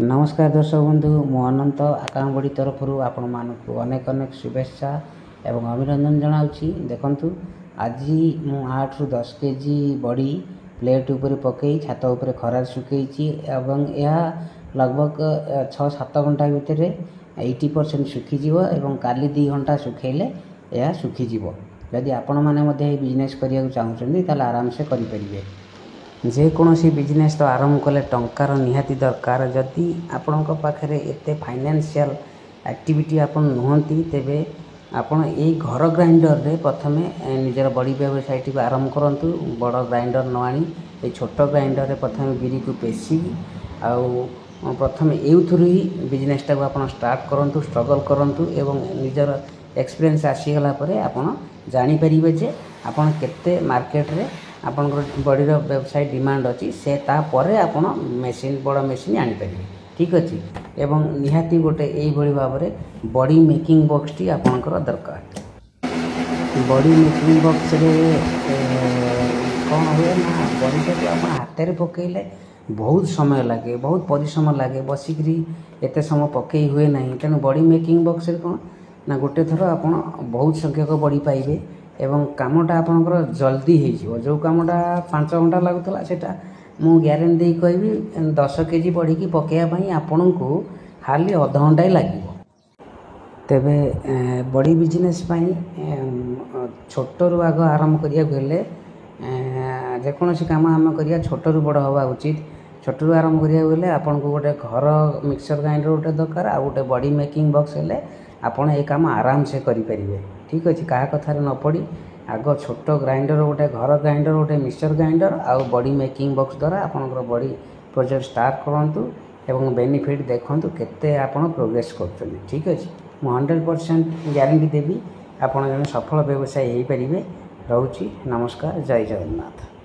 नमस्कार दर्शक बंधु मु अनंत आकांबड़ी तरफ आपण मानक अनेक अनेक शुभेच्छा एवं अभिनंदन जनाऊँगी। देखंतु आज मु 8 ରୁ 10 केजी बड़ी प्लेट उपर पकई छात उपर खरा सुखई एवं यह लगभग 6-7 घंटा भितर 80% सुखीज एवं काली 2 घंटा सुखेले यह सुखीज। जदि आपण मैंने बिजनेस करने चाहूँगी ताल आराम से करें। जेकोसी बिजनेस तो आरंभ कले टंकार निहाती दरकार। जदि आपण पाखे एते फाइनेंशियल एक्टिविटी आपण नुहति तेबे आपण ए घर ग्राइंडर रे प्रथमे निजर बड़ी व्यवसाय टी आरंभ करंतु। बड़ ग्राइंडर न आनी ए छोट ग्राइंडर रे प्रथमे बिरी को पेसी आउ प्रथमे एथुरु ही बिजनेस टाको आपण स्टार्ट करंतु, स्ट्रगल करंतु एवं निजर एक्सपीरियंस आसीगला परे आपण जानि परिबे जे आपण केते मार्केट रे आपण बड़ीर व्यवसाय डिमांड अच्छी से तापर आपण मेसीन बड़ मेसीन आनीपर। ठीक अच्छे एवं निहाती गोटे यही भाव में बड़ी मेकिंग बॉक्स टी आपणकर दरकार। बड़ी मेकिंग बॉक्स रे कौन हुए ना बड़ी को आप हाथ में पकईले बहुत समय लगे, बहुत परिश्रम लगे, बसिकी एत समय पकई हुए ना। तेणु बड़ी मेकिंग बॉक्स रे कौन ना गोटे थर आप बहुत संख्यक बड़ी पाइबे एवं कामटा आपणकर जल्दी हो। जो कामटा 5 घंटा लगुला से मु ग्यारंटी कहबी 10 केजी बढ़ी पकड़ापी आपण को हाली अध घंटा ही लगे। तेबे बड़ी बिजनेस छोटू आग आरंभ करें जेकोसी कम आम कर छोटू बड़ हवा उचित। छोटू आरंभ करें आपन को गोटे घर मिक्सर ग्राइंडर गोटे दरकार आ गोटे बड़ी मेकिंग बॉक्स हेले आपन ये काम आराम से करें। ठीक अच्छे क्या कथार न पड़ी आग छोट ग्राइंडर गोटे घर ग्राइंडर गोटे मिक्सर ग्राइंडर आउ बड़ी मेकिंग बॉक्स द्वारा आपंकर बड़ी प्रोजेक्ट स्टार्ट करूँ एवं बेनिफिट देखूँ केते आपण प्रोग्रेस कर। ठीक अच्छे मु 100% ग्यारंटी देवी आपड़ जन सफल व्यवसायी हो पारे। रोची नमस्कार, जय जगन्नाथ।